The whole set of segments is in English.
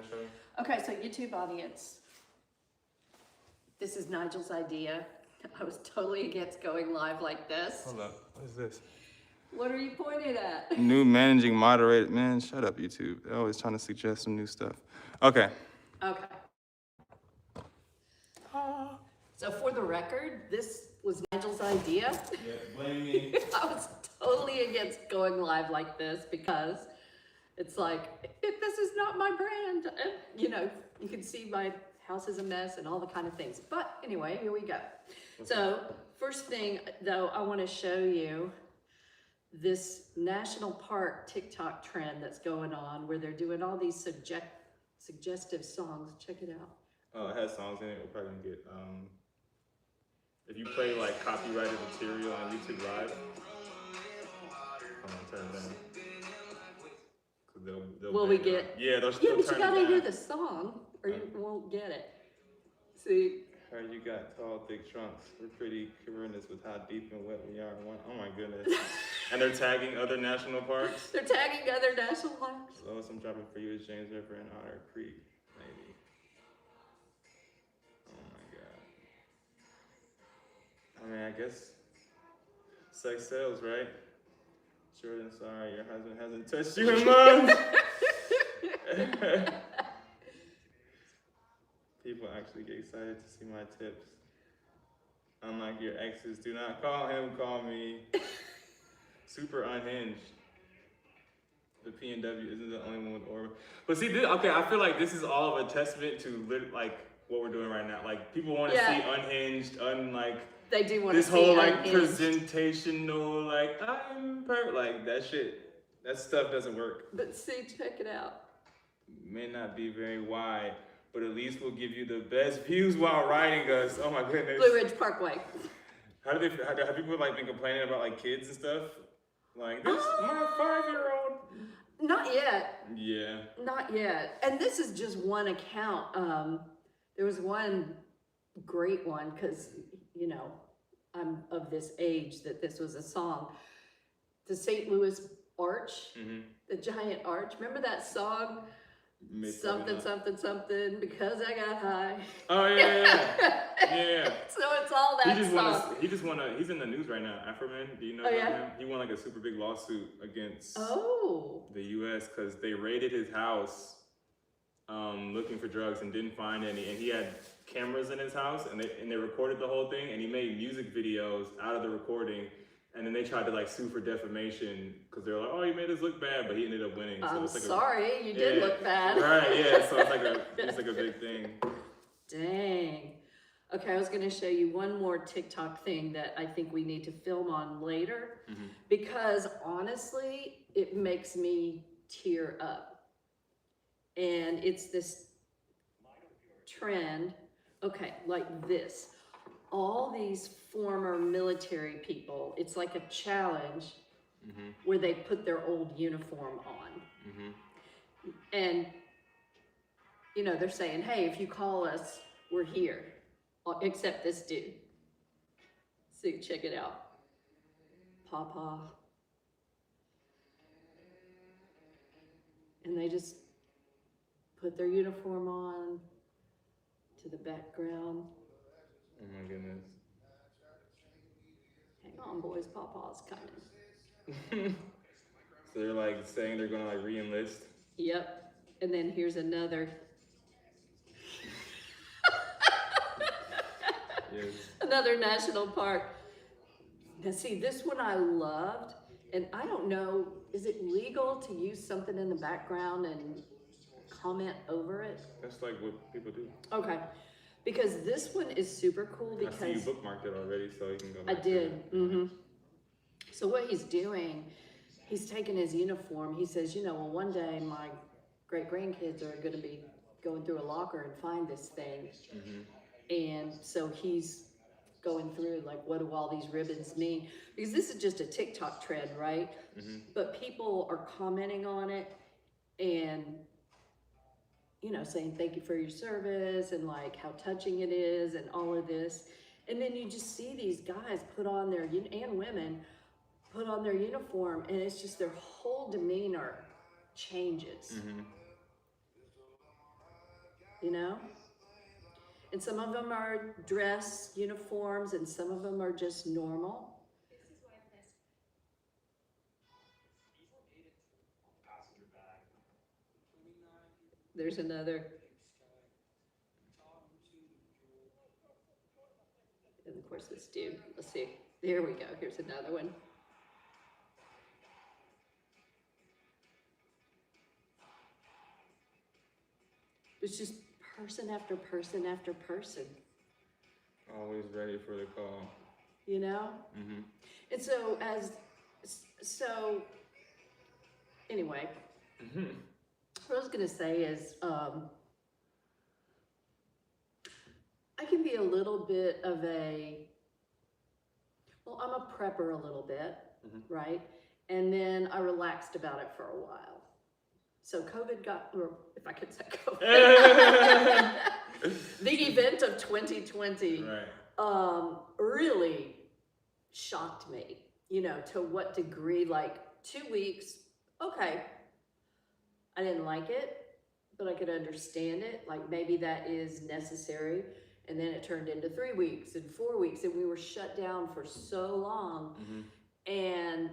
show me? Okay, so YouTube audience, this is Nigel's idea. I was totally against going live like this. Hold up. What is this? What are you pointing at? New managing moderator. Man, shut up, YouTube. They're always trying to suggest some new stuff. Okay. Okay. So for the record, this was Nigel's idea. Yeah, blame me. I was totally against going live like this because it's like, this is not my brand. And, you know, you can see my house is a mess and all the kind of things. But anyway, here we go. So first thing though, I want to show you this national park TikTok trend that's going on where they're doing all these suggestive songs. Check it out. Oh, it has songs in it. We're probably gonna get, if you play like copyrighted material on YouTube Live, hold on, turn it down. 'Cause they'll Will we get? Yeah, they'll Yeah, still but you turn gotta it hear down. the song or you won't get it. See? Heard you got tall, thick trunks. We're pretty horrendous with how deep and wet we are. Oh my goodness. And they're tagging other national parks. They're tagging other national parks. Lowest I'm dropping for you is James River and Otter Creek, maybe. Oh my God. I mean, I guess sex sells, right? Jordan, sorry, your husband hasn't touched you in months. People actually get excited to see my tips. Unlike your exes, do not call him, call me. Super unhinged. The PNW isn't the only one with Orba. But see, okay, I feel like this is all of a testament to like what we're doing right now. Like people want to see unhinged, They do want to this see whole like unhinged. presentational, like I'm perfect, like that shit. That stuff doesn't work. But see, check it out. May not be very wide, but at least we'll give you the best views while riding us. Oh my goodness. Blue Ridge Parkway. Have people like been complaining about like kids and stuff? Like this, my 5-year-old. Not yet. Yeah. Not yet. And this is just one account. There was one great one because, you know, I'm of this age that this was a song. The St. Louis Arch, the giant arch. Remember that song? Something, something, something, because I got high. Oh yeah. So it's all that song. He's in the news right now. Afroman, do you know Oh, about yeah? him? He won like a super big lawsuit against the US because they raided his house looking for drugs and didn't find any, and he had cameras in his house and they recorded the whole thing, and he made music videos out of the recording, and then they tried to like sue for defamation because they were like, oh, you made us look bad, but he ended up winning. I'm so it's sorry, you did look bad. Right, yeah, so it's like a big thing. Dang. Okay, I was gonna show you one more TikTok thing that I think we need to film on later, because honestly, it makes me tear up. And it's this trend, okay, like this. All these former military people, it's like a challenge where they put their old uniform on. And, you know, they're saying, hey, if you call us, we're here, except this dude. See, check it out. Papa. And they just put their uniform on to the background. Oh my goodness. Hang on, boys, Papa's coming. So they're like saying they're gonna like re-enlist? Yep. And then here's another. Yes. Another national park. Now see, this one I loved, and I don't know, is it legal to use something in the background and comment over it? That's like what people do. Okay. Because this one is super cool because I see you bookmarked it already, so you can go I back to did. it. So what he's doing, he's taking his uniform. He says, you know, well, one day my great grandkids are going to be going through a locker and find this thing. And so he's going through like, what do all these ribbons mean? Because this is just a TikTok trend, right? But people are commenting on it and, you know, saying thank you for your service and like how touching it is and all of this. And then you just see these guys put on their, and women, put on their uniform, and it's just their whole demeanor changes. you know? And some of them are dress uniforms and some of them are just normal. There's another. And of course this dude, let's see. There we go, here's another one. It's just person after person after person. Always ready for the call. You know? Mm-hmm. And so anyway, what I was gonna say is, I can be a little bit of I'm a prepper a little bit, right? And then I relaxed about it for a while. So COVID or if I could say COVID, the event of 2020, right. Really shocked me, you know, to what degree, like 2 weeks, okay, I didn't like it, but I could understand it, like maybe that is necessary. And then it turned into 3 weeks and 4 weeks, and we were shut down for so long. And,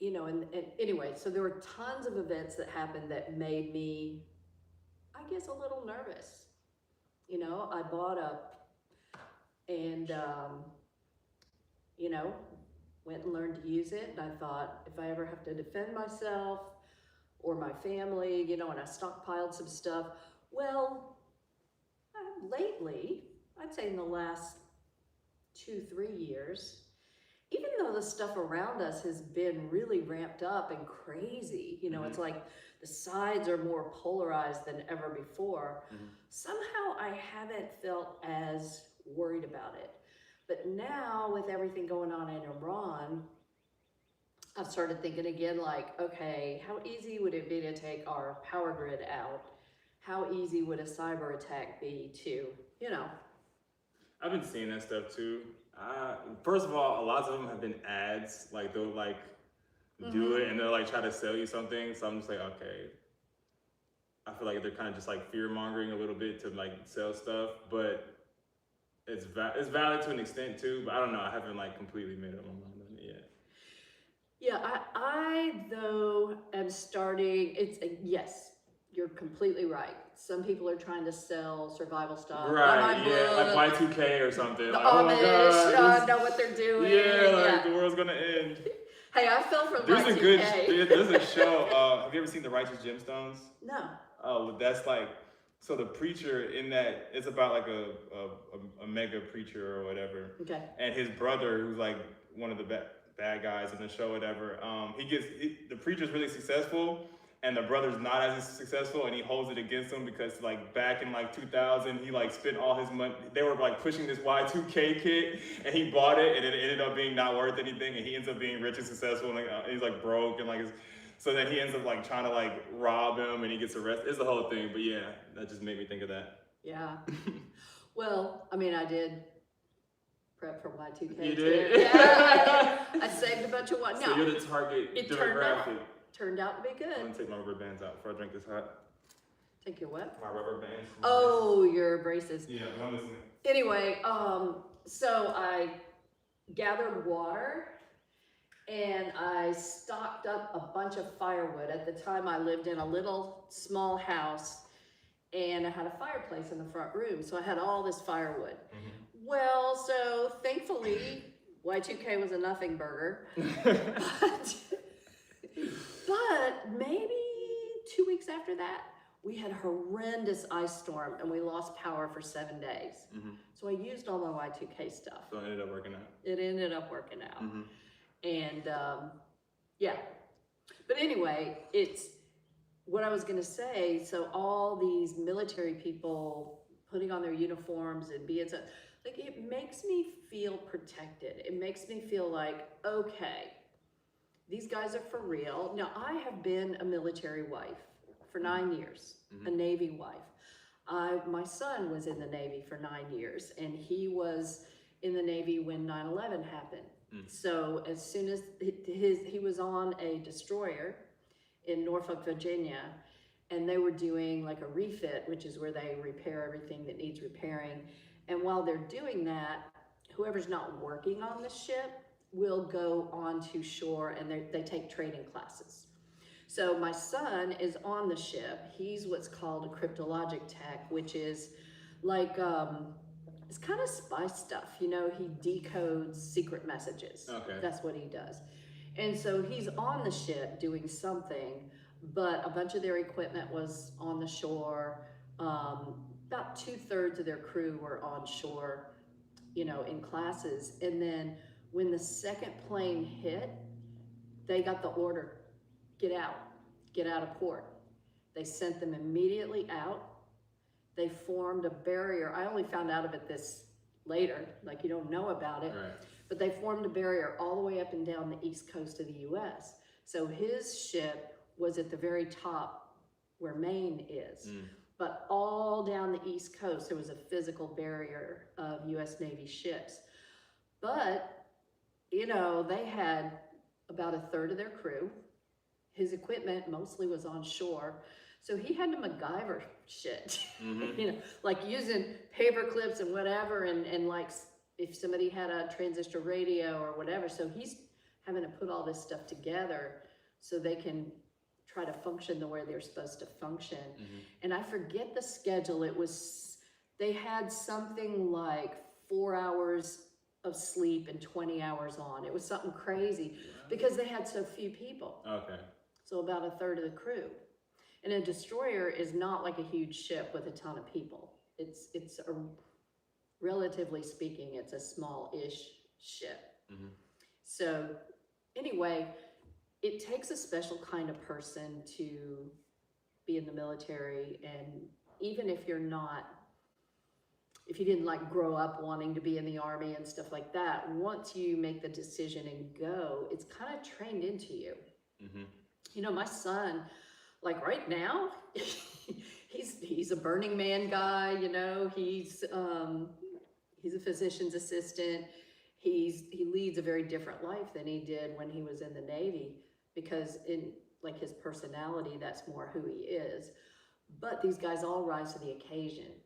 you know, and anyway, so there were tons of events that happened that made me, I guess, a little nervous. You know, I bought and, you know, went and learned to use it. And I thought, if I ever have to defend myself or my family, you know, and I stockpiled some stuff. Well, lately, I'd say in the last 2-3 years, even though the stuff around us has been really ramped up and crazy, you know, it's like the sides are more polarized than ever before. Somehow I haven't felt as worried about it. But now with everything going on in Iran, I've started thinking again, like, okay, how easy would it be to take our power grid out? How easy would a cyber attack be to, you know? I've been seeing that stuff too. First of all, a lot of them have been ads, like they'll like do it and they'll like try to sell you something. So I'm just like, okay. I feel like they're kind of just like fear mongering a little bit to like sell stuff, but it's valid to an extent too. But I don't know. I haven't like completely made up my mind on it yet. Yeah, I though am starting. Yes, you're completely right. Some people are trying to sell survival stuff. Right, yeah, like Y2K or something. The like, Amish, oh my God, know what they're doing. Yeah, like the world's gonna end. Hey, I fell for There's Y2K. There's a show, have you ever seen The Righteous Gemstones? No. Oh, that's like, so the preacher in that, it's about like a mega preacher or whatever. Okay. And his brother, who's like one of the bad guys in the show, whatever, the preacher's really successful, and the brother's not as successful, and he holds it against him because like back in like 2000, he like spent all his money. They were like pushing this Y2K kit, and he bought it, and it ended up being not worth anything, and he ends up being rich and successful, and he's like broke, and like so then he ends up like trying to like rob him, and he gets arrested. It's the whole thing, but yeah, that just made me think of that. Yeah. Well, I mean, I did prep for Y2K. You did? Too. Yeah, I saved a bunch of what? So you're the target demographic. Turned out to be good. I'm gonna take my rubber bands out before I drink this hot. Take your what? My rubber bands. Oh, your braces. Yeah, I'm listening. Anyway, so I gathered water and I stocked up a bunch of firewood. At the time I lived in a little small house and I had a fireplace in the front room. So I had all this firewood. Well, so thankfully Y2K was a nothing burger. But maybe 2 weeks after that, we had a horrendous ice storm and we lost power for 7 days. So I used all my Y2K stuff. So it ended up working out. It ended up working out. And yeah. But anyway, it's what I was going to say. So all these military people putting on their uniforms and being so, like, it makes me feel protected. It makes me feel like, okay, these guys are for real. Now, I have been a military wife for 9 years, a Navy wife. My son was in the Navy for 9 years, and he was in the Navy when 9/11 happened. So as soon as he was on a destroyer in Norfolk, Virginia, and they were doing like a refit, which is where they repair everything that needs repairing. And while they're doing that, whoever's not working on the ship will go onto shore, and they take training classes. So my son is on the ship. He's what's called a cryptologic tech, which is like, it's kind of spy stuff. You know, he decodes secret messages. Okay. That's what he does. And so he's on the ship doing something, but a bunch of their equipment was on the shore. About 2/3 of their crew were on shore, you know, in classes. And then when the second plane hit, they got the order, get out of port. They sent them immediately out. They formed a barrier. I only found out about this later, like you don't know about it, Right. but they formed a barrier all the way up and down the east coast of the US. So his ship was at the very top where Maine is. But all down the east coast, there was a physical barrier of US Navy ships. But, you know, they had about 1/3 of their crew. His equipment mostly was on shore. So he had to MacGyver shit, you know, like using paper clips and whatever, and like if somebody had a transistor radio or whatever. So he's having to put all this stuff together so they can try to function the way they're supposed to function. And I forget the schedule. It was, they had something like 4 hours of sleep and 20 hours on. It was something crazy because they had so few people. Okay. So about 1/3 of the crew. And a destroyer is not like a huge ship with a ton of people. It's a, relatively speaking, it's a small-ish ship. So anyway, it takes a special kind of person to be in the military. And even if you're not, if you didn't like grow up wanting to be in the Army and stuff like that, once you make the decision and go, it's kind of trained into you. You know, my son, like right now, he's a Burning Man guy, you know, he's a physician's assistant. He leads a very different life than he did when he was in the Navy, because in like his personality, that's more who he is. But these guys all rise to the occasion.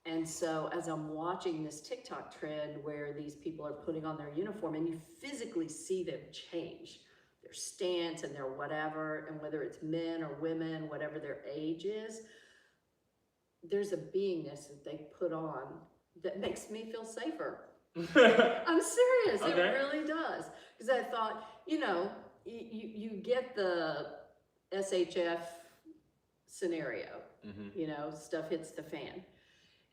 And so as I'm watching this TikTok trend where these people are putting on their uniform and you physically see them change their stance and their whatever, and whether it's men or women, whatever their age is, there's a beingness that they put on that makes me feel safer. I'm serious, Okay. It really does. Because I thought, you know, you get the SHF scenario, you know, stuff hits the fan.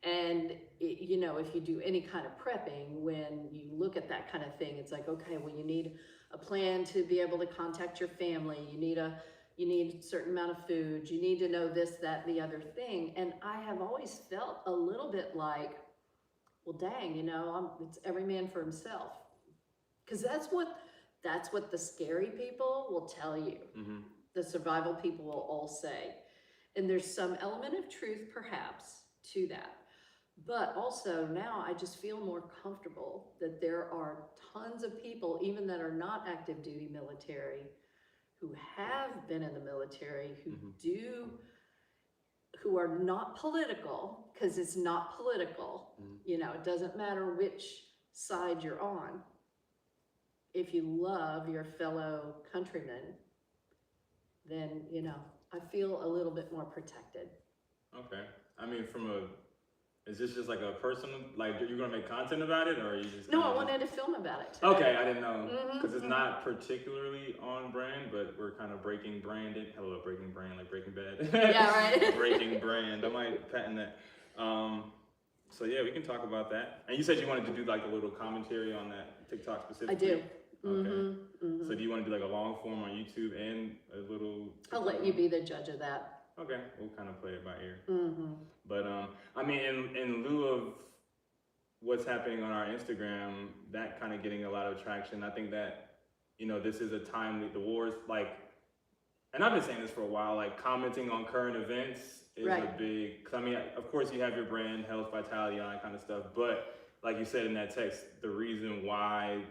And, you know, if you do any kind of prepping, when you look at that kind of thing, it's like, okay, well, you need a plan to be able to contact your family. You need a certain amount of food. You need to know this, that, the other thing. And I have always felt a little bit like, well, dang, you know, it's every man for himself. Because that's what the scary people will tell you. The survival people will all say. And there's some element of truth, perhaps, to that. But also now I just feel more comfortable that there are tons of people, even that are not active duty military, who have been in the military, who are not political, because it's not political. You know, it doesn't matter which side you're on. If you love your fellow countrymen, then, you know, I feel a little bit more protected. Okay. I mean, is this just like a personal, like you're gonna make content about it, or are you just? No, I wanted to film about it today. Okay, I didn't know, because it's not particularly on brand, but we're kind of breaking branded. Hello, breaking brand, like Breaking Bad. Yeah, right. Breaking brand. I might patent that. So yeah, we can talk about that. And you said you wanted to do like a little commentary on that TikTok specifically. I do. Okay. So do you want to do like a long form on YouTube and a little? I'll let you be the judge of that. Okay, we'll kind of play it by ear. But I mean, in lieu of what's happening on our Instagram, that kind of getting a lot of traction, I think that, you know, this is a time that the wars, like, and I've been saying this for a while, like commenting on current events is a big, cause I mean, of course you have your brand, health, vitality, all that kind of stuff, but like you said in that text, the reason why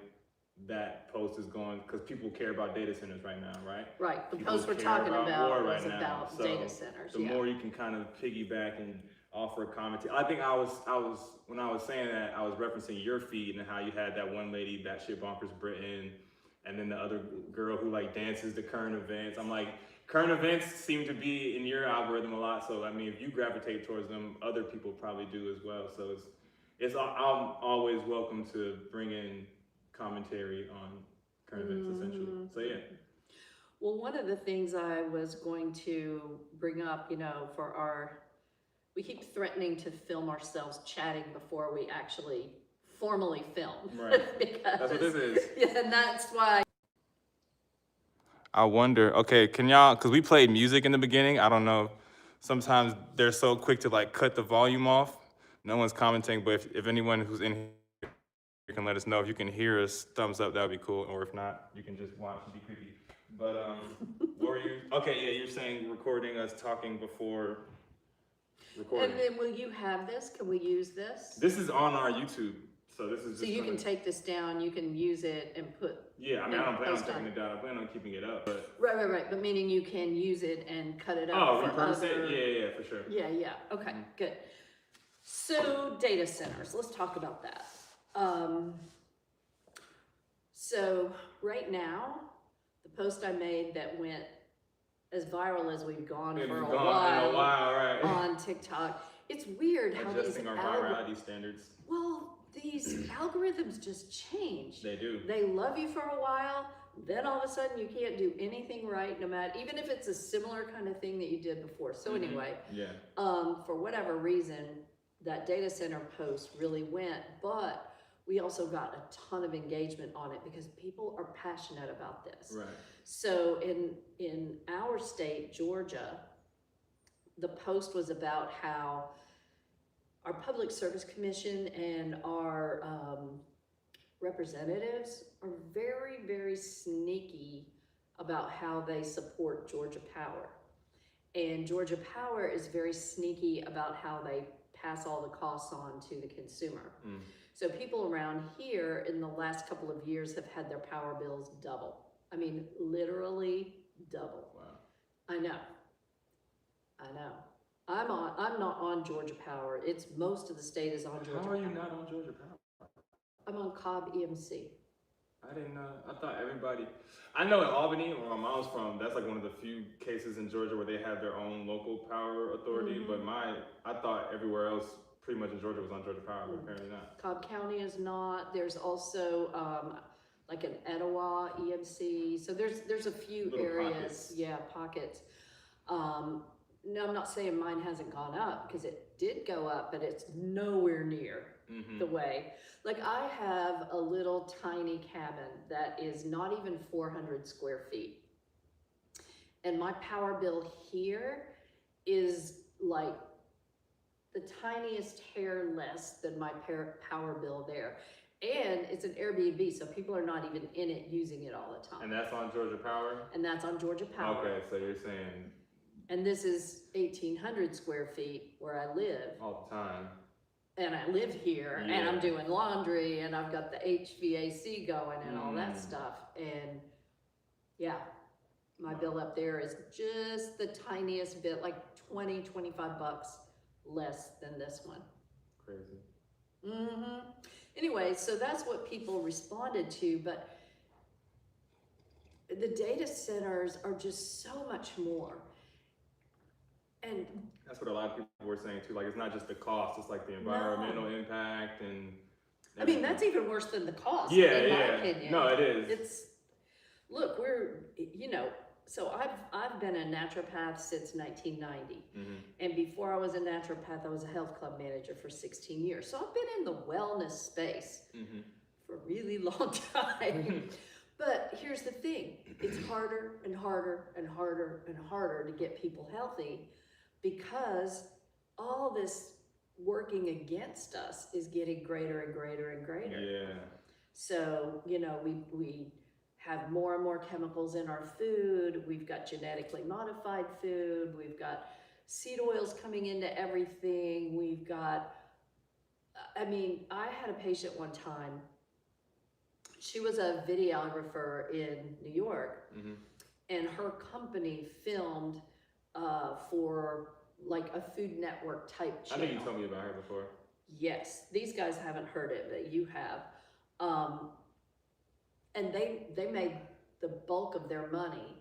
that post is going, because people care about data centers right now, right? Right, the People post we're care talking war about right was now. about So data centers, the yeah. more you can kind of piggyback and offer a commentary. I think I was when I was saying that, I was referencing your feed and how you had that one lady, Batshit Bonkers Britain, and then the other girl who like dances to current events. I'm like, current events seem to be in your algorithm a lot. So I mean, if you gravitate towards them, other people probably do as well. So I'm always welcome to bring in commentary on current events, essentially. So yeah. Well, one of the things I was going to bring up, we keep threatening to film ourselves chatting before we actually formally film. Right. Because, that's what this is. Yeah, and that's why. I wonder, okay, can y'all, because we played music in the beginning, I don't know, sometimes they're so quick to like cut the volume off. No one's commenting, but if anyone who's in here can let us know. If you can hear us, thumbs up, that would be cool. Or if not, you can just watch and be creepy. But what were you, okay, yeah, you're saying recording us talking before recording. And then will you have this? Can we use this? This is on our YouTube, so this is just So you can take this down, you can use it and put. Yeah, I mean, I don't plan on post taking on. it down. I plan on keeping it up, but. Right, but meaning you can use it and cut it up. Oh, for repurpose other... it? Yeah, for sure. Yeah, okay, good. So data centers, let's talk about that. So right now, the post I made that went as viral as we've gone for a while, right. on TikTok, it's weird how adjusting our virality standards. Well, these algorithms just change. They do. They love you for a while, then all of a sudden you can't do anything right, no matter, even if it's a similar kind of thing that you did before. So anyway, yeah. For whatever reason, that data center post really went, but we also got a ton of engagement on it because people are passionate about this. Right. So in our state, Georgia, the post was about how our Public Service Commission and our representatives are very, very sneaky about how they support Georgia Power. And Georgia Power is very sneaky about how they pass all the costs on to the consumer. So people around here in the last couple of years have had their power bills double. I mean, literally double. Wow. I know. I'm not on Georgia Power. It's most of the state is on Georgia Power. How are you not on Georgia Power? I'm on Cobb EMC. I didn't know. I thought everybody. I know in Albany, where my mom's from, that's like one of the few cases in Georgia where they have their own local power authority. But I thought everywhere else, pretty much in Georgia, was on Georgia Power, but apparently not. Cobb County is not. There's also like an Etowah EMC. So there's a few Little areas, pockets. yeah, pockets. No, I'm not saying mine hasn't gone up because it did go up, but it's nowhere near the way. Like I have a little tiny cabin that is not even 400 square feet. And my power bill here is like the tiniest hair less than my power bill there. And it's an Airbnb, so people are not even in it using it all the time. And that's on Georgia Power? And that's on Georgia Power. Okay, so you're saying... And this is 1,800 square feet where I live. All the time. And I live here, and I'm doing laundry, and I've got the HVAC going and all that stuff. And yeah, my bill up there is just the tiniest bit, like 20, 25 bucks less than this one. Crazy. Anyway, so that's what people responded to, but the data centers are just so much more. And that's what a lot of people were saying too. Like, it's not just the cost; it's like the environmental impact and. Everything. I mean, that's even worse than the cost. Yeah, in my opinion. No, it is. It's look, we're so I've been a naturopath since 1990, and before I was a naturopath, I was a health club manager for 16 years. So I've been in the wellness space for a really long time. But here's the thing: it's harder and harder and harder and harder to get people healthy. Because all this working against us is getting greater and greater and greater. Yeah. So, we have more and more chemicals in our food. We've got genetically modified food. We've got seed oils coming into everything. We've got, I had a patient one time, she was a videographer in New York, Mm-hmm. and her company filmed for like a Food Network type I channel. think you told me about her before. Yes, these guys haven't heard it, but you have. And they made the bulk of their money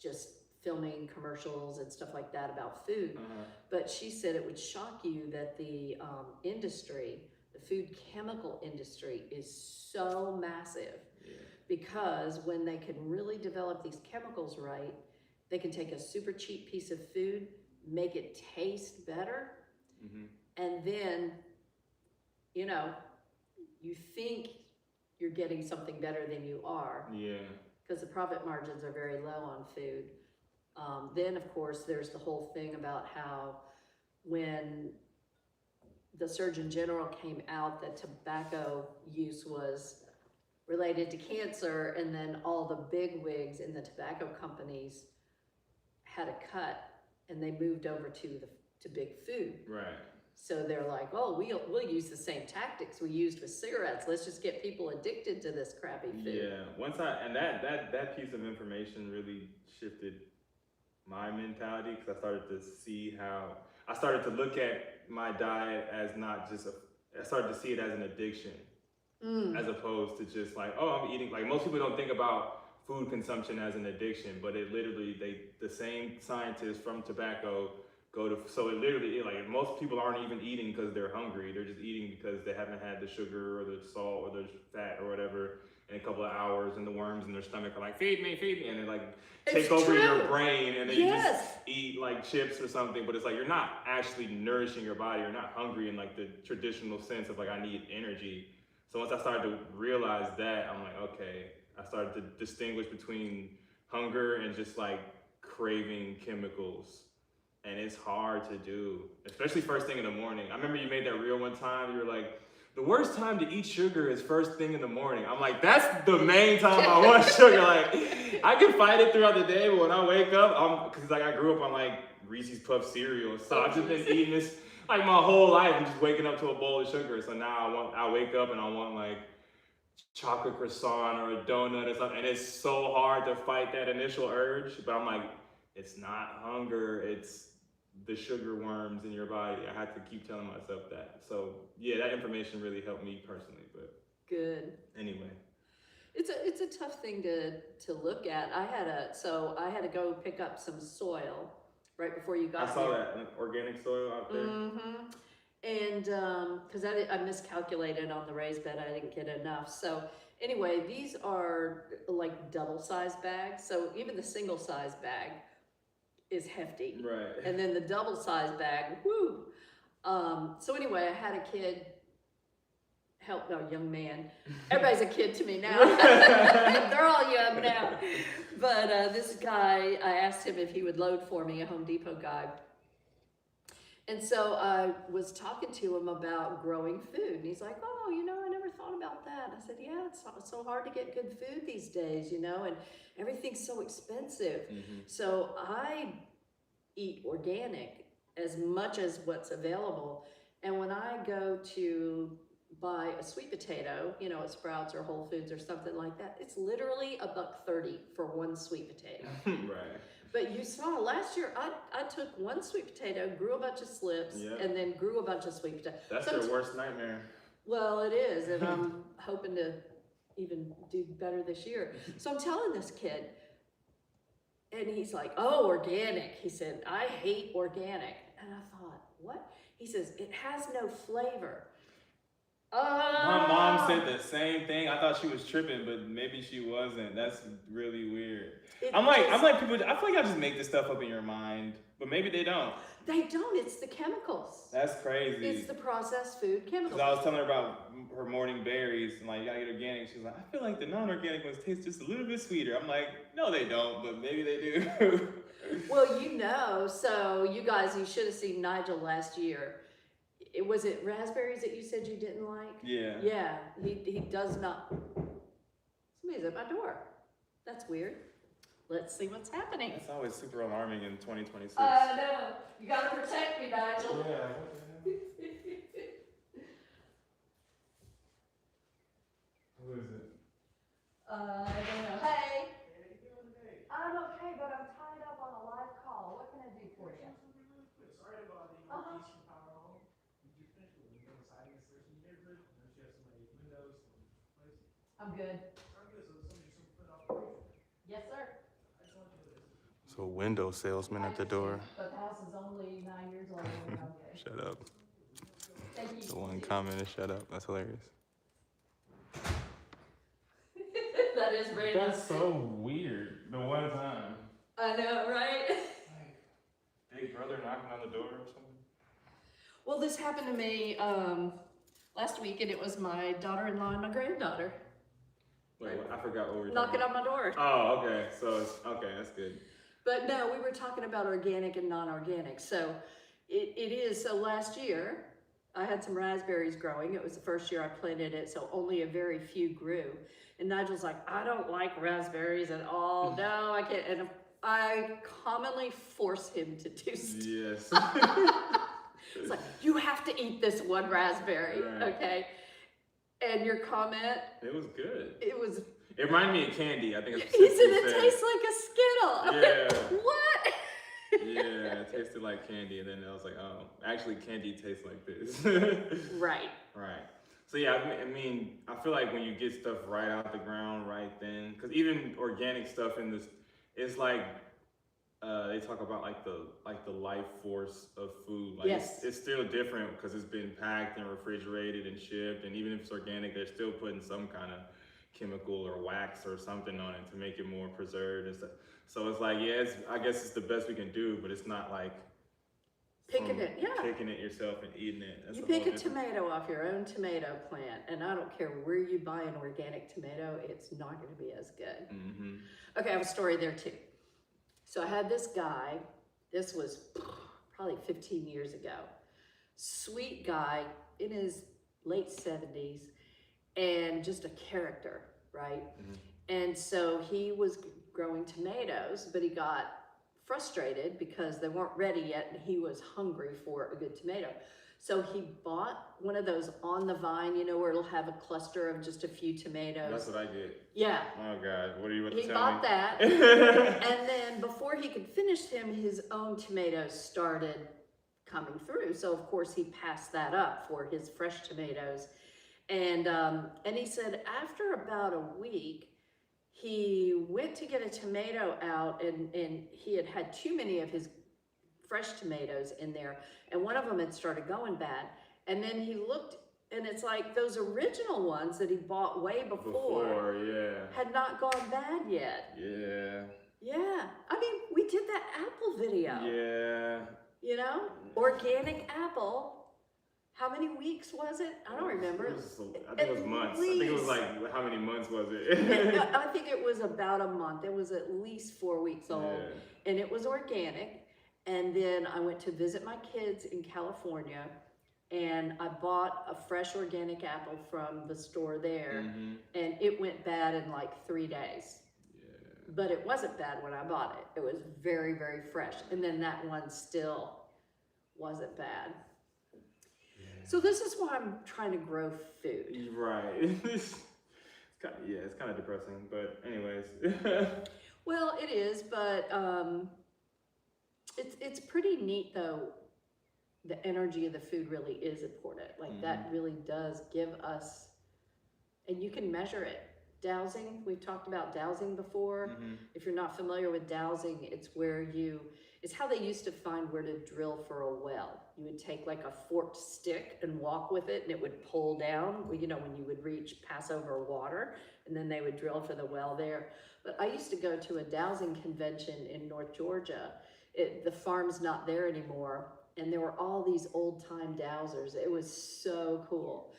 just filming commercials and stuff like that about food. Uh-huh. But she said it would shock you that the industry, the food chemical industry, is so massive. Yeah. Because when they can really develop these chemicals right, they can take a super cheap piece of food, make it taste better, Mm-hmm. and then, you know, you think you're getting something better than you are, Yeah. because the profit margins are very low on food. Then, of course, there's the whole thing about how when the Surgeon General came out that tobacco use was related to cancer, and then all the big wigs in the tobacco companies had a cut, and they moved over to big food. Right. So they're like, oh, we'll use the same tactics we used with cigarettes. Let's just get people addicted to this crappy food. Yeah. That piece of information really shifted my mentality, because I started to look at my diet as not just I started to see it as an addiction, as opposed to just like, oh, I'm eating. Like, most people don't think about food consumption as an addiction, but it literally, the same scientists from tobacco so it literally, like, most people aren't even eating because they're hungry. They're just eating because they haven't had the sugar or the salt or the fat or whatever in a couple of hours, and the worms in their stomach are like, feed me, and they like take over your brain, and then you just eat like chips or something. But it's like, you're not actually nourishing your body. You're not hungry in like the traditional sense of like, I need energy. So once I started to realize that, I'm like, okay, I started to distinguish between hunger and just like craving chemicals. And it's hard to do, especially first thing in the morning. I remember you made that reel one time. You were like, the worst time to eat sugar is first thing in the morning. I'm like, that's the main time I want sugar. Like, I can fight it throughout the day, but when I wake up, because like I grew up on like Reese's Puff cereal, so I've just been eating this like my whole life. I'm just waking up to a bowl of sugar. So now I wake up and I want like chocolate croissant or a donut or something, and it's so hard to fight that initial urge. But I'm like, it's not hunger, it's the sugar worms in your body. I had to keep telling myself that. So yeah, that information really helped me personally. But good. Anyway, it's a tough thing to look at. I had to go pick up some soil right before you got I saw here. that like, organic soil out there. Mm-hmm. And because I miscalculated on the raised bed, I didn't get enough. So anyway, these are like double-sized bags. So even the single-sized bag is hefty. Right. And then the double-sized bag, whoo. So anyway, I had a kid young man. Everybody's a kid to me now. They're all young now. But this guy, I asked him if he would load for me, a Home Depot guy. And so I was talking to him about growing food. And he's like, oh, I never thought about that. I said, yeah, it's so hard to get good food these days, and everything's so expensive. Mm-hmm. So I eat organic as much as what's available. And when I go to buy a sweet potato, at Sprouts or Whole Foods or something like that, it's literally $1.30 for one sweet potato. Right. But you saw last year, I took one sweet potato, grew a bunch of slips, Yep. and then grew a bunch of sweet potatoes. That's their worst nightmare. Well, it is, and I'm hoping to even do better this year. So I'm telling this kid, and he's like, oh, organic. He said, I hate organic. And I thought, what? He says, it has no flavor. My mom said the same thing. I thought she was tripping, but maybe she wasn't. That's really weird. I'm like people. I feel like y'all just make this stuff up in your mind, but maybe they don't. They don't. It's the chemicals. That's crazy. It's the processed food chemicals. Because I was telling her about her morning berries, and like, you gotta get organic. She was like, I feel like the non-organic ones taste just a little bit sweeter. I'm like, no, they don't, but maybe they do. Well, so you should have seen Nigel last year. Was it raspberries that you said you didn't like? Yeah. Yeah, he does not. Somebody's at my door. That's weird. Let's see what's happening. It's always super alarming in 2026. No, you gotta protect me, Nigel. Yeah. Who is it? I'm good. Yes, sir. So window salesman at the door. But the house is only 9 years old. And I'm good. Shut up. Thank you. The one comment is shut up. That's hilarious. That is random. That's so weird. The one time. I know, right? Big brother knocking on the door or something? Well, this happened to me last week, and it was my daughter-in-law and my granddaughter Wait, I forgot what we were knocking talking on my door. Oh, okay. So, okay, that's good. But no, we were talking about organic and non-organic. So it is. So last year, I had some raspberries growing. It was the first year I planted it, so only a very few grew. And Nigel's like, I don't like raspberries at all. No, I can't. And I commonly force him to do stuff. Yes. It's like, you have to eat this one raspberry, Right. okay? And your comment, It was good. it was, It reminded me of candy. I think it's he said it tastes like a Skittle. I'm Yeah. like, what? Yeah, it tasted like candy, and then I was like, oh, actually, candy tastes like this. Right. Right. So yeah, I mean, I feel like when you get stuff right out the ground right then, because even organic stuff in this, it's like they talk about like the life force of food. Like Yes. it's still different because it's been packed and refrigerated and shipped, and even if it's organic, they're still putting some kind of chemical or wax or something on it to make it more preserved and stuff. So it's like, yeah, I guess it's the best we can do, but it's not like Picking it, yeah. picking it yourself and eating it. That's You whole pick a different- tomato off your own tomato plant, and I don't care where you buy an organic tomato, it's not gonna be as good. Mm-hmm. Okay, I have a story there too. So I had this guy, this was probably 15 years ago. Sweet guy in his late 70s and just a character, right? Mhm. And so he was growing tomatoes, but he got frustrated because they weren't ready yet and he was hungry for a good tomato. So he bought one of those on the vine, you know, where it'll have a cluster of just a few tomatoes. That's what I get. Yeah, Oh God, what are you about to he tell bought me? that. And then before he could finish him, his own tomatoes started coming through. So of course he passed that up for his fresh tomatoes. And he said after about a week, he went to get a tomato out and he had too many of his fresh tomatoes in there. And one of them had started going bad. And then he looked and it's like those original ones that he bought way before yeah. had not gone bad yet. Yeah. Yeah, I mean, we did that apple video, Yeah. you know, organic apple. How many weeks was it? I don't remember. I think it was months. I think it was like, how many months was it? I think it was about a month. It was at least 4 weeks old, Yeah. and it was organic. And then I went to visit my kids in California, and I bought a fresh organic apple from the store there, Mm-hmm. and it went bad in like 3 days. Yeah. But it wasn't bad when I bought it. It was very, very fresh. And then that one still wasn't bad. So this is why I'm trying to grow food. Right. it's kind of depressing, but anyways. Well, it is, but it's pretty neat though. The energy of the food really is important. Like that really does give us, and you can measure it. Dowsing, we've talked about dowsing before. Mm-hmm. If you're not familiar with dowsing, it's how they used to find where to drill for a well. You would take like a forked stick and walk with it and it would pull down, you know, when you would pass over water, and then they would drill for the well there. But I used to go to a dowsing convention in North Georgia. The farm's not there anymore, and there were all these old time dowsers. It was so cool.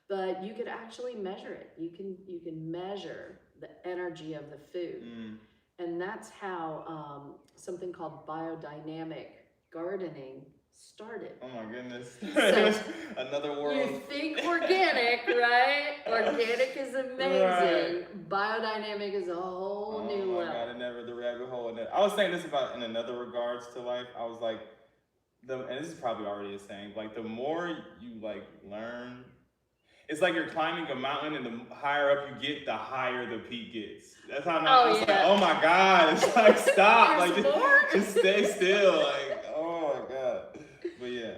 But you could actually measure it. You can measure the energy of the food. Mm. And that's how something called biodynamic gardening started. Oh my goodness. So, another world. You think organic, right? Organic is amazing. Right. Biodynamic is a whole new Oh my God, level. the rabbit hole in it. I was saying this about in another regards to life. I was like, and this is probably already a saying, like the more you like learn, it's like you're climbing a mountain, and the higher up you get, the higher the peak gets. That's how Oh, it's yeah. like, oh my God, it's like stop, There's like more? just stay still, like oh my God. But yeah,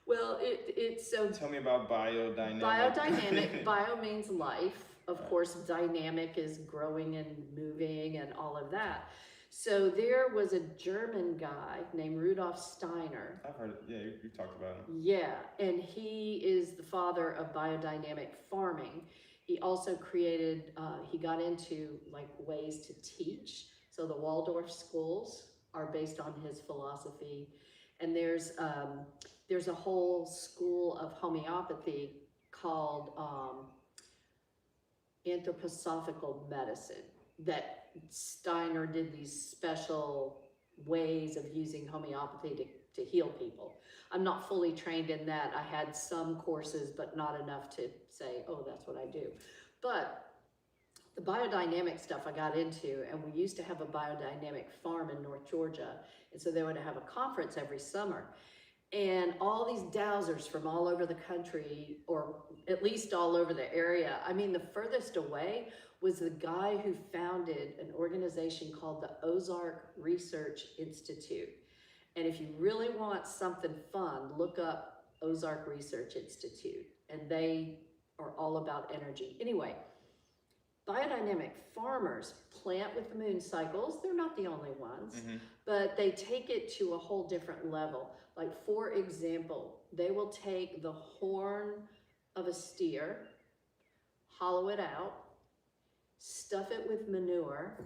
Well, it's so tell me about biodynamic. biodynamic. Bio means life, of Right. course, dynamic is growing and moving and all of that. So there was a German guy named Rudolf Steiner. I've heard it. Yeah, you've talked about him. Yeah, and he is the father of biodynamic farming. He also created, he got into like ways to teach. So the Waldorf schools are based on his philosophy. And there's a whole school of homeopathy called anthroposophical medicine that Steiner did these special ways of using homeopathy to heal people. I'm not fully trained in that. I had some courses, but not enough to say, oh, that's what I do. But the biodynamic stuff I got into, and we used to have a biodynamic farm in North Georgia. And so they would have a conference every summer. And all these dowsers from all over the country, or at least all over the area. I mean, the furthest away was the guy who founded an organization called the Ozark Research Institute. And if you really want something fun, look up Ozark Research Institute. And they are all about energy. Anyway, biodynamic farmers plant with the moon cycles. They're not the only ones, but they take it to a whole different level. Like, for example, they will take the horn of a steer, hollow it out, stuff it with manure,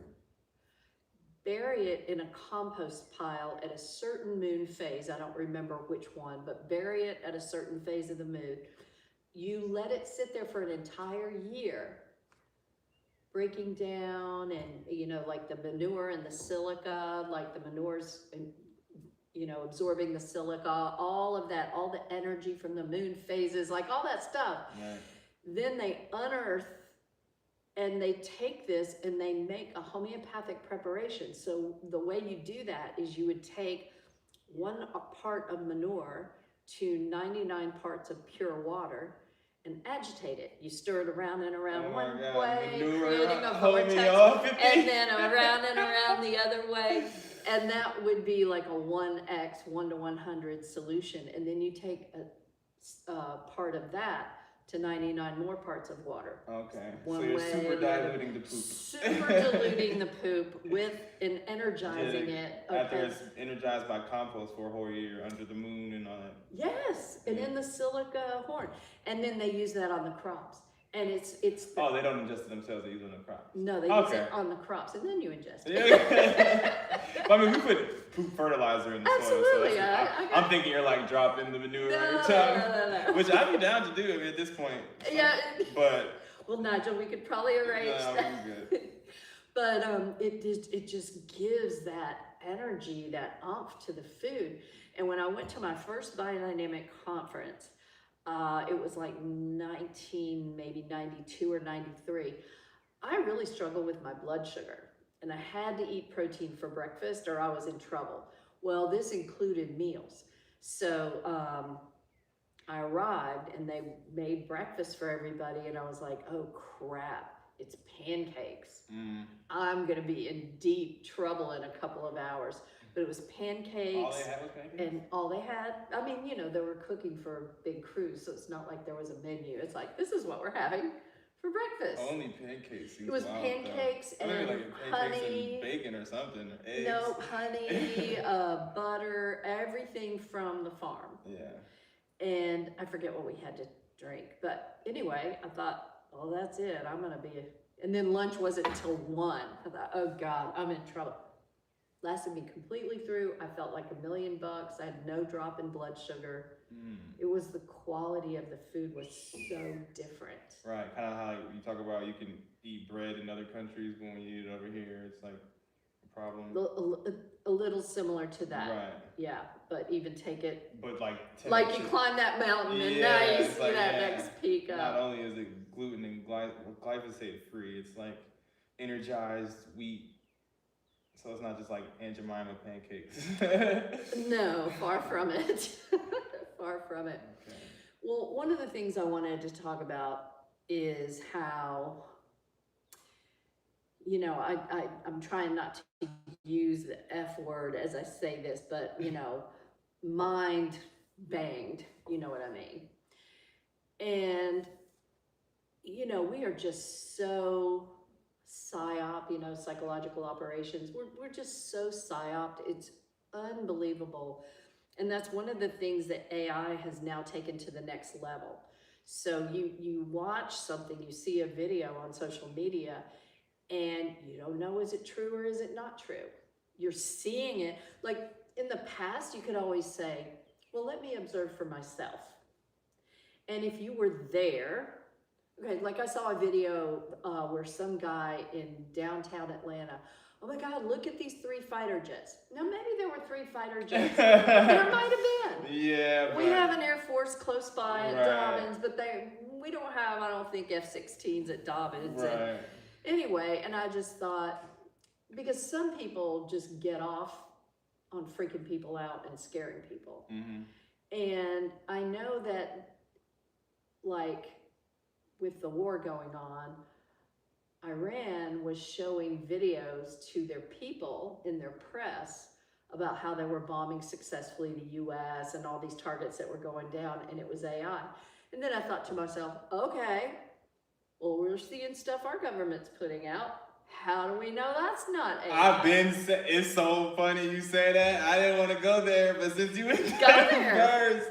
bury it in a compost pile at a certain moon phase. I don't remember which one, but bury it at a certain phase of the moon. You let it sit there for an entire year, breaking down, and, you know, like the manure and the silica, like the manure's, you know, absorbing the silica, all of that, all the energy from the moon phases, like all that stuff. Right. Then they unearth and they take this and they make a homeopathic preparation. So the way you do that is you would take 1 part of manure to 99 parts of pure water and agitate it. You stir it around and around one way, creating a vortex, and then around and around the other way. And that would be like a 1x, 1 to 100 solution. And then you take a part of that to 99 more parts of water. Okay. One So you're way super or the other. diluting the poop. Super diluting the poop with and energizing it. After Okay. it's energized by compost for a whole year under the moon and all that. Yes, and in the silica horn. And then they use that on the crops. And it's the, Oh, they don't ingest it themselves, they use it on the crops. no, they use Okay. it on the crops, and then you ingest it. Yeah. Well, I mean, we put poop fertilizer in the Absolutely, soil. So I'm thinking you're like dropping the manure on your tongue. No. Which I'd be down to do, I mean, at this point. Yeah. But Well, Nigel, we could probably arrange no, that. I'm good. But it just gives that energy, that oomph to the food. And when I went to my first biodynamic conference, it was like maybe 92 or 93. I really struggled with my blood sugar, and I had to eat protein for breakfast or I was in trouble. Well, this included meals. So I arrived and they made breakfast for everybody, and I was like, oh crap, it's pancakes. I'm gonna be in deep trouble in a couple of hours. But it was pancakes. All they had was pancakes? And all they had, I mean, you know, they were cooking for a big cruise, so it's not like there was a menu. It's like, this is what we're having for breakfast. Only pancakes. It was wild, pancakes though. I mean, and like pancakes honey. and bacon or something. Or eggs. No, honey, butter, everything from the farm. Yeah. And I forget what we had to drink. But anyway, I thought, oh, that's it. I'm going to be and then lunch wasn't until 1. I thought, oh God, I'm in trouble. Lasted me completely through. I felt like $1 million. I had no drop in blood sugar. It was the quality of the food was so different. Right, kind of how you talk about you can eat bread in other countries, but when you eat it over here, it's like a problem. A little similar to that. Right. Yeah, but even take it. But like you climb that mountain and now you it's see like, that yeah, next peak up. Not only is it gluten and glyphosate free, it's like energized wheat. So it's not just like Aunt Jemima pancakes. No, far from it. Far from it. Okay. Well, one of the things I wanted to talk about is how, you know, I'm trying not to use the F word as I say this, but, you know, mind banged, you know what I mean? And, you know, we are just so psyop, you know, psychological operations. We're just so psyoped. It's unbelievable. And that's one of the things that AI has now taken to the next level. So you watch something, you see a video on social media, and you don't know, is it true or is it not true? You're seeing it. Like in the past, you could always say, well, let me observe for myself. And if you were there, okay, like I saw a video where some guy in downtown Atlanta, oh my God, look at these 3 fighter jets. Now, maybe there were 3 fighter jets. There might have been. Yeah, We have an Air Force close by at Right. Dobbins, but we don't have, I don't think, F-16s at Dobbins. And right. anyway, and I just thought, because some people just get off on freaking people out and scaring people. Mm-hmm. And I know that, like, with the war going on, Iran was showing videos to their people in their press about how they were bombing successfully the US and all these targets that were going down, and it was AI. And then I thought to myself, okay, well, we're seeing stuff our government's putting out. How do we know that's not AI? It's so funny you say that. I didn't want to go there, but since you went Go there. first,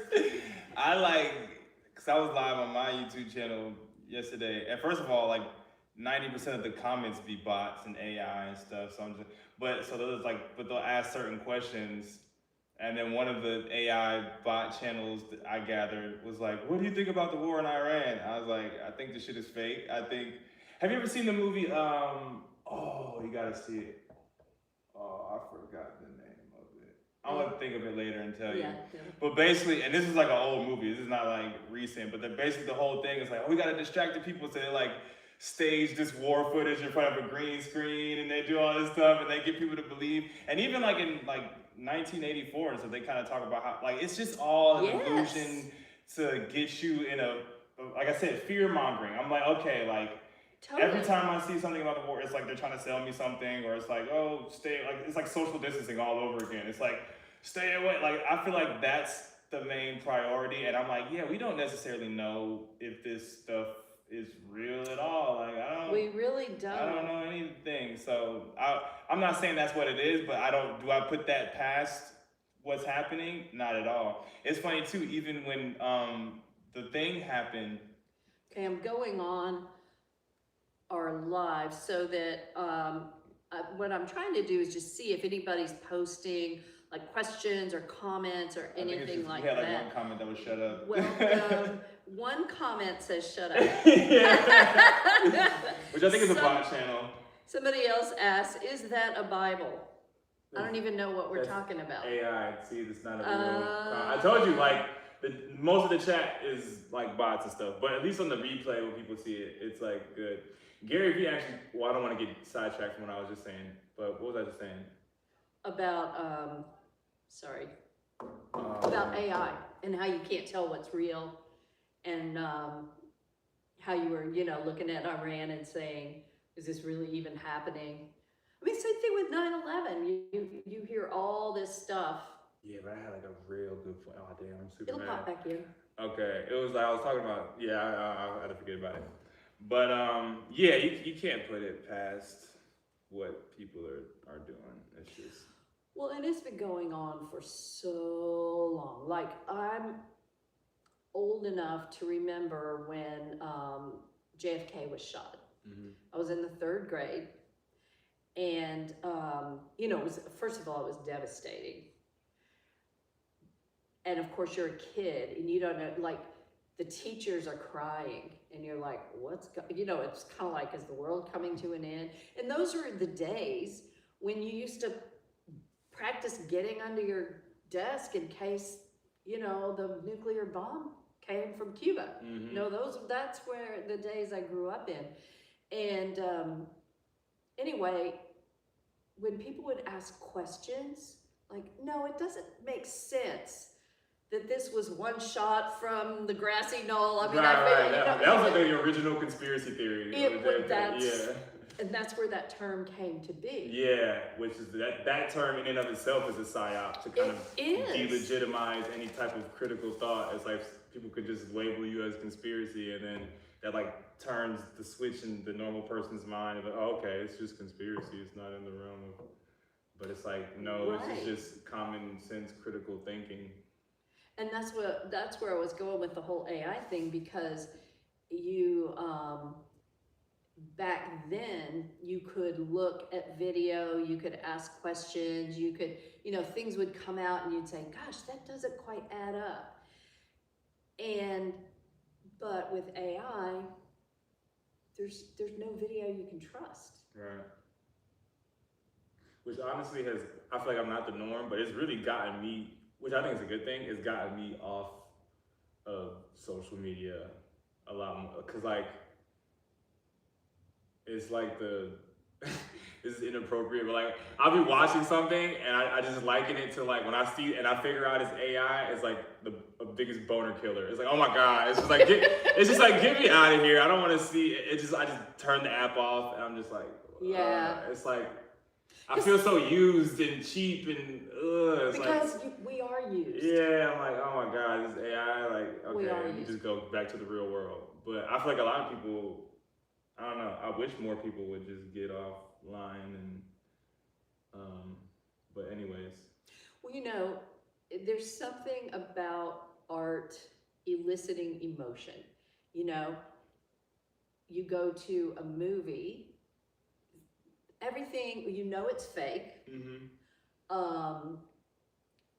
because I was live on my YouTube channel yesterday. And first of all, like 90% of the comments be bots and AI and stuff. So but they'll ask certain questions. And then one of the AI bot channels that I gathered was like, what do you think about the war in Iran? I was like, I think this shit is fake. Have you ever seen the movie, you gotta see it. Oh, I forgot the name of it. I'm gonna think of it later and tell you. Yeah. But basically, and this is like an old movie, this is not like recent, but basically the whole thing is like, oh, we gotta distract the people, so they like stage this war footage in front of a green screen, and they do all this stuff, and they get people to believe. And even like in like 1984 and so they kind of talk about how like it's just all an illusion to get you in a, like I said, fear mongering. I'm like, okay, like Totally. every time I see something about the war, it's like they're trying to sell me something, or it's like, oh, it's like social distancing all over again. It's like, stay away. Like, I feel like that's the main priority. And I'm like, yeah, we don't necessarily know if this stuff is real at all. Like, We really don't. I don't know anything. So I'm not saying that's what it is, but do I put that past what's happening? Not at all. It's funny too, even when the thing happened. Okay, I'm going on our live so that what I'm trying to do is just see if anybody's posting like questions or comments or anything like that. We had like one comment that was shut up. Well, one comment says shut up. Which I think is a bot channel. Somebody else asks, is that a Bible? I don't even know what we're talking about. AI, see, it's not a real. I told you, like, most of the chat is like bots and stuff, but at least on the replay when people see it, it's like good. Gary Vee actually, well, I don't want to get sidetracked from what I was just saying, but what was I just saying? About, about AI and how you can't tell what's real, and how you were, looking at Iran and saying, is this really even happening? I mean, same thing with 9/11. You hear all this stuff. Yeah, but I had like a real good point. Oh damn, I'm super It'll mad. pop back in. Okay, it was like I was talking about. Yeah, I had to forget about it. But yeah, you can't put it past what people are doing. It's just. Well, and it's been going on for so long. Like, I'm old enough to remember when JFK was shot. Mm-hmm. I was in the 3rd grade, and it was, first of all, it was devastating. And of course, you're a kid, and you don't know, like, the teachers are crying, and you're like, it's kind of like, is the world coming to an end? And those were the days when you used to practice getting under your desk in case, the nuclear bomb came from Cuba. Mm-hmm. That's where the days I grew up in. And anyway, when people would ask questions, like, no, it doesn't make sense that this was one shot from the grassy knoll. I mean, right. That was like the original conspiracy theory. And that's where that term came to be. Yeah, which is that term in and of itself is a psyop to kind of delegitimize any type of critical thought. It's like people could just label you as conspiracy, and then that like turns the switch in the normal person's mind. But oh, okay, it's just conspiracy. It's not in the realm of. But it's like no, Right. it's just common sense, critical thinking. And that's where I was going with the whole AI thing, because you back then you could look at video, you could ask questions, you could, you know, things would come out and you'd say, gosh, that doesn't quite add up. But with AI, there's no video you can trust. Right. Which honestly I feel like I'm not the norm, but it's really gotten me, which I think is a good thing, it's gotten me off of social media a lot more. Cause like, it's like this is inappropriate, but like, I'll be watching something and I just liken it to like, when I see, and I figure out it's AI, it's like the biggest boner killer. It's like, oh my God, it's just like, get me out of here. I don't want to see it. I just turn the app off and I'm just like, Yeah. It's like, I feel so used and cheap and it's because like, we are used. yeah, I'm like, oh my God, this AI, like, We are okay, let me used. just go back to the real world. But I feel like a lot of people, I don't know, I wish more people would just get offline and, but anyways. Well, you know, there's something about art eliciting emotion. You know, you go to a movie, everything, you know it's fake. Mm-hmm.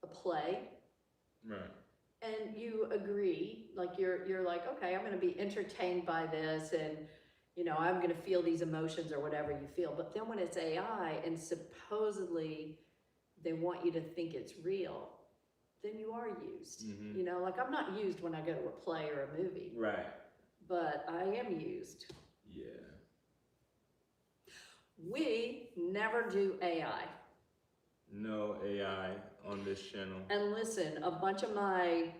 A play. Right. And you agree, like you're like, okay, I'm gonna be entertained by this, and you know, I'm gonna feel these emotions or whatever you feel. But then when it's AI and supposedly they want you to think it's real, then you are used. Mm-hmm. You know, like I'm not used when I go to a play or a movie. Right. But I am used. Yeah. We never do AI. No AI on this channel. And listen, a bunch of my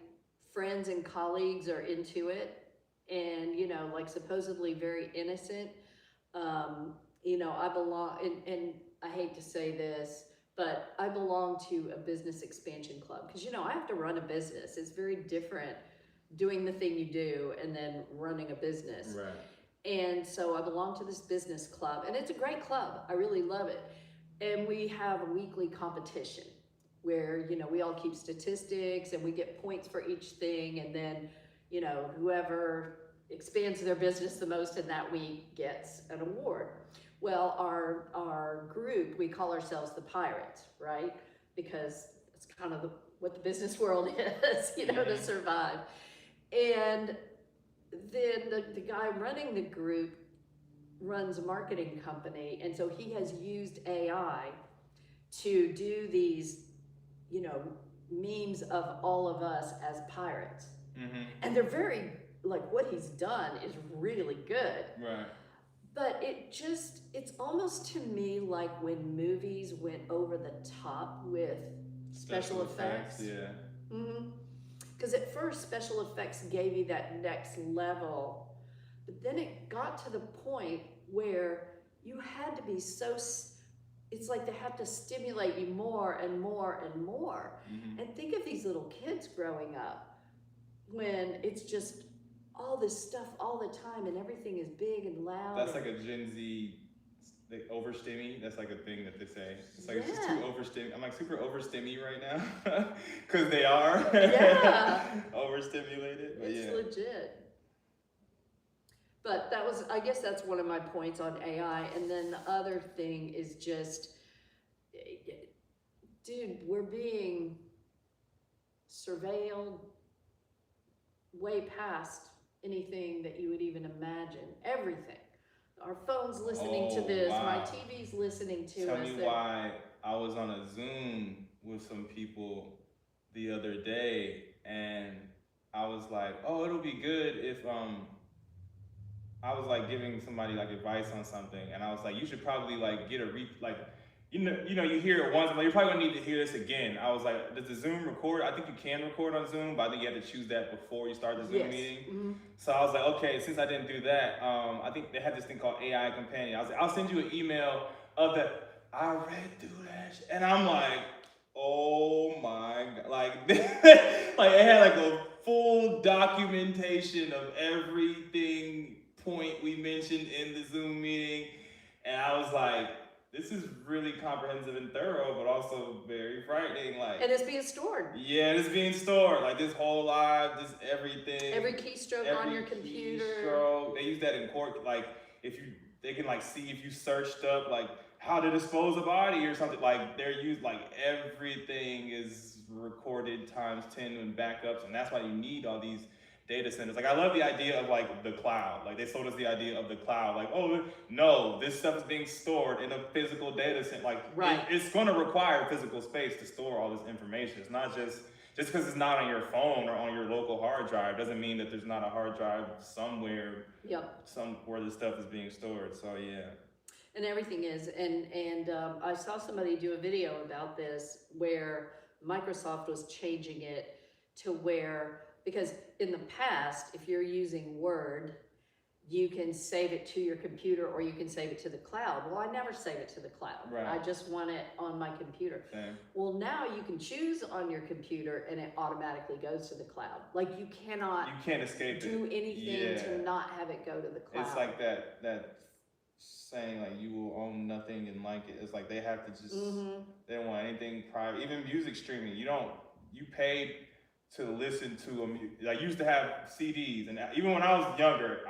friends and colleagues are into it, and you know, like supposedly very innocent. You know, I belong, and I hate to say this, but I belong to a business expansion club, because you know, I have to run a business. It's very different doing the thing you do and then running a business. Right. And so I belong to this business club, and it's a great club. I really love it. And we have a weekly competition where, you know, we all keep statistics and we get points for each thing. And then, you know, whoever expands their business the most in that week gets an award. Well, our group, we call ourselves the Pirates, right? Because it's kind of what the business world is, you know, to survive. And then the guy running the group runs a marketing company, and so he has used AI to do these, you know, memes of all of us as pirates. Mm-hmm. And they're very, like, what he's done is really good. Right. But it's almost to me like when movies went over the top with special effects. Yeah. Mm-hmm. Because at first, special effects gave you that next level, but then it got to the point where you had to be so, it's like they have to stimulate you more and more and more. Mm-hmm. And think of these little kids growing up when it's just all this stuff all the time and everything is big and loud. That's like a Gen Z, like overstimmy. That's like a thing that they say. It's like, it's just too overstimmy. I'm like super overstimmy right now because they are. Yeah. Overstimulated. But it's legit. But I guess that's one of my points on AI. And then the other thing is just, dude, we're being surveilled way past anything that you would even imagine. Everything. Our phone's listening to this. Wow. My TV's listening to Tell us. me why I was on a Zoom with some people the other day, and I was like, oh, it'll be good if I was like giving somebody like advice on something, and I was like, you should probably like get a you hear it once, but you're probably gonna need to hear this again. I was like, does the Zoom record? I think you can record on Zoom, but I think you have to choose that before you start the Zoom meeting. Mm-hmm. So I was like, okay, since I didn't do that, I think they had this thing called AI Companion. I was like, I'll send you an email of that. I read through that and I'm like, oh my God. Like, like it had like a full documentation of everything point we mentioned in the Zoom meeting. And I was like, this is really comprehensive and thorough, but also very frightening. Like, And it's being stored. yeah, it's being stored. Like this whole live, this everything. Every keystroke on your computer. Keystroke. They use that in court. Like they can like see if you searched up like how to dispose a body or something. Like they're used, like everything is recorded times 10 in backups, and that's why you need all these data centers. Like I love the idea of like the cloud. Like they sold us the idea of the cloud. Like, oh no, this stuff is being stored in a physical data center. Like right. It's going to require physical space to store all this information. It's not just because it's not on your phone or on your local hard drive doesn't mean that there's not a hard drive somewhere. Yep. Where this stuff is being stored. So yeah. And everything is, and I saw somebody do a video about this where Microsoft was changing it to where, because in the past, if you're using Word, you can save it to your computer or you can save it to the cloud. Well, I never save it to the cloud. Right. I just want it on my computer. Same. Well, now you can choose on your computer and it automatically goes to the cloud. Like you can't escape do it. anything to not have it go to the cloud. It's like that saying like you will own nothing and like it. It's like they have to just they don't want anything private. Even music streaming, you paid to listen to I used to have CDs, and even when I was younger,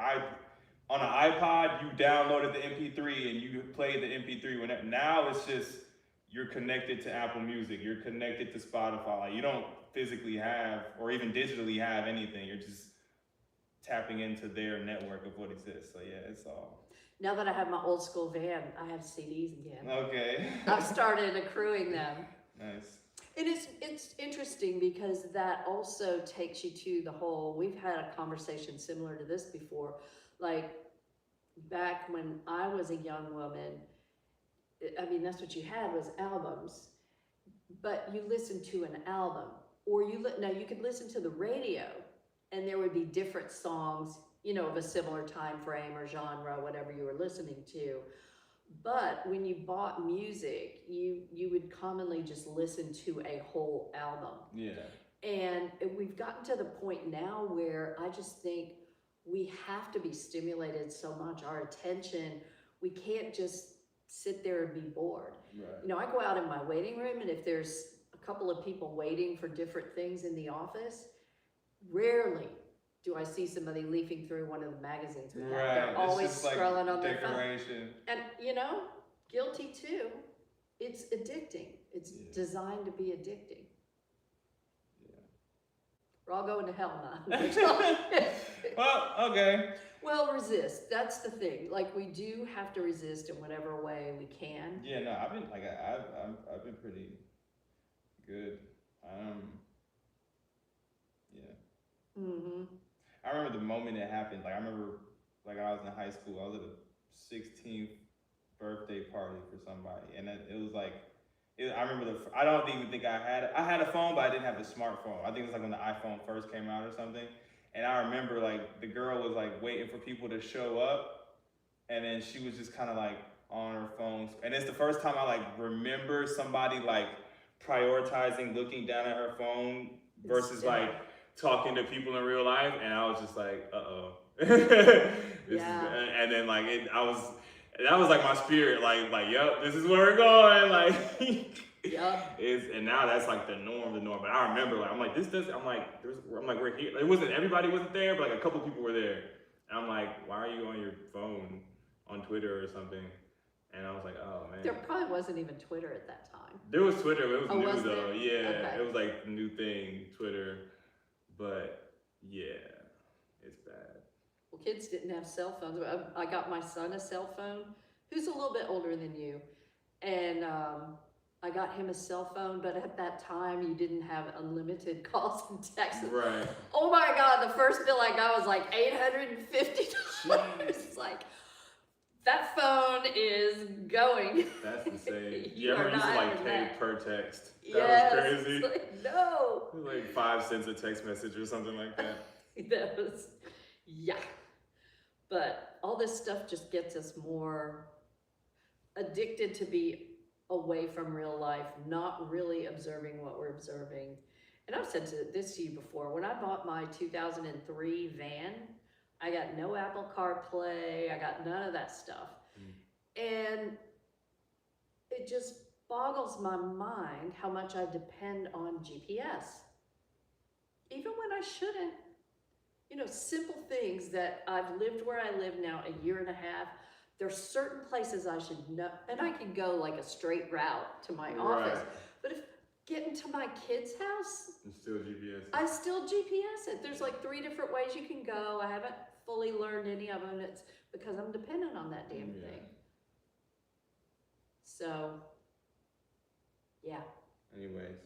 on an iPod you downloaded the MP3 and you played the MP3 whenever. Now it's just you're connected to Apple Music, you're connected to Spotify. Like you don't physically have or even digitally have anything. You're just tapping into their network of what exists. So yeah, it's all. Now that I have my old school van, I have CDs again. Okay. I've started accruing them. Nice. And it's interesting because that also takes you to the whole, we've had a conversation similar to this before, like back when I was a young woman, I mean, that's what you had was albums, but you listened to an album or you could listen to the radio and there would be different songs, you know, of a similar time frame or genre, whatever you were listening to. But when you bought music, you would commonly just listen to a whole album. Yeah. And we've gotten to the point now where I just think we have to be stimulated so much. Our attention, we can't just sit there and be bored. Right. You know, I go out in my waiting room, and if there's a couple of people waiting for different things in the office, rarely do I see somebody leafing through one of the magazines we have. Right. They're always just like scrolling on their phone. decoration. And, you know, guilty too. It's addicting. It's designed to be addicting. Yeah. We're all going to hell now. Well, okay. Well, resist. That's the thing. Like, we do have to resist in whatever way we can. Yeah, no, I've been pretty good. Yeah. Mm-hmm. I remember the moment it happened. Like I remember, like I was in high school. I was at a 16th birthday party for somebody, and it was like, I remember I don't even think I had a phone, but I didn't have the smartphone. I think it was like when the iPhone first came out or something. And I remember like the girl was like waiting for people to show up, and then she was just kind of like on her phone. And it's the first time I like remember somebody like prioritizing looking down at her phone versus like talking to people in real life. And I was just like, uh-oh. And then like that was like my spirit, like, yep, this is where we're going. Like, yep. And now that's like the norm. But I remember, like, I'm like, we're here. Everybody wasn't there, but like a couple people were there. And I'm like, why are you on your phone on Twitter or something? And I was like, oh man. There probably wasn't even Twitter at that time. There was Twitter, it was new was though. there? Yeah, Okay. It was like the new thing, Twitter. But yeah, it's bad. Well, kids didn't have cell phones. I got my son a cell phone, who's a little bit older than you. And I got him a cell phone, but at that time you didn't have unlimited calls and texts. Right. Oh my God, the first bill I got was like $850. It's like, that phone is going. That's insane. You I are remember used to not like having pay that. per text. That Yes, was crazy. it's like, no. It was like 5 cents a text message or something like that. That was, yeah. But all this stuff just gets us more addicted to be away from real life, not really observing what we're observing. and I've said this to you before, when I bought my 2003 van, I got no Apple CarPlay, I got none of that stuff. And it just boggles my mind how much I depend on GPS. Even when I shouldn't. You know, simple things that I've lived where I live now a year and a half. There's certain places I should know, and I can go like a straight route to my office. But if getting to my kid's house, And still GPS. I still GPS it. There's like 3 different ways you can go. I haven't fully learned any of them. It's because I'm dependent on that damn thing. So, yeah. Anyways.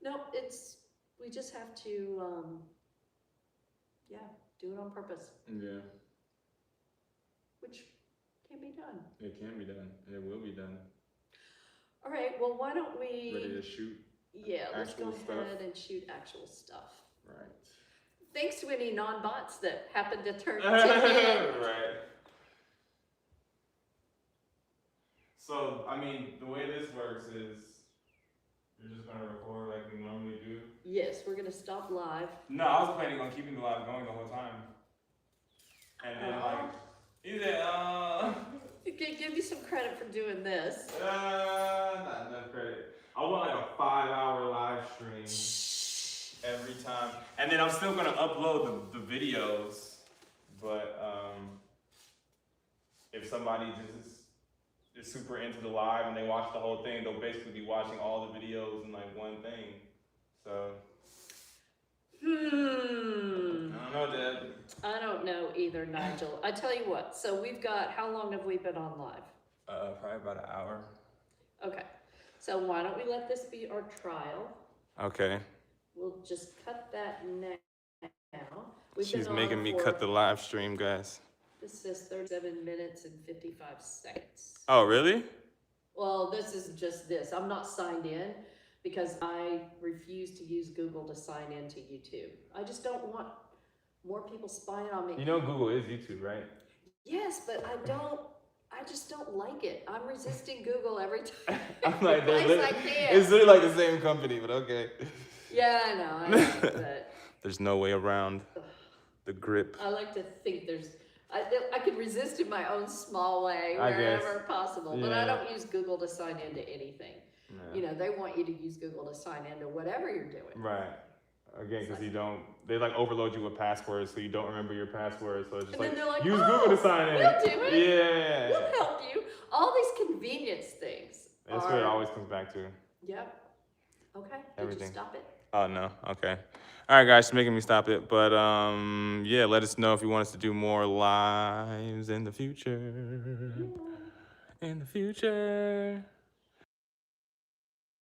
No, we just have to, do it on purpose, Yeah. which can be done. It can be done. And it will be done. All right, well, why don't we? Ready to shoot? Yeah, let's go actual stuff? ahead and shoot actual stuff. Right. Thanks to any non-bots that happened to turn to hit. Right. So, I mean, the way this works is you're just gonna record like we normally do. Yes, we're gonna stop live. No, I was planning on keeping the live going the whole time. And then you said, Give me some credit for doing this. not enough credit. I want like a 5-hour live stream every time. And then I'm still gonna upload the videos, but if somebody just is super into the live and they watch the whole thing, they'll basically be watching all the videos in like one thing. So I don't know, Deb. I don't know either, Nigel. I tell you what, so we've got, how long have we been on live? Probably about an hour. Okay, so why don't we let this be our trial? Okay. We'll just cut that now. She's making me cut the live stream, guys. This says 37 minutes and 55 seconds. Oh, really? Well, this is just this. I'm not signed in because I refuse to use Google to sign into YouTube. I just don't want more people spying on me. You know Google is YouTube, right? Yes, but I just don't like it. I'm resisting Google every time. I'm like, I can. it's literally like the same company, but okay. Yeah, I know, but There's no way around the grip. I like to think I could resist in my own small way I guess. wherever possible, but I don't use Google to sign into anything. Yeah. You know, they want you to use Google to sign into whatever you're doing. Right. Again, because they like overload you with passwords, so you don't remember your password. So it's just And then they're like, use oh, Google to sign in. we'll do it. Yeah. We'll help you. All these convenience things. That's what it always comes back to. Yep. Okay. Everything. Did you stop it? Oh no. Okay. All right, guys, she's making me stop it. But yeah, let us know if you want us to do more lives in the future. Yeah. In the future.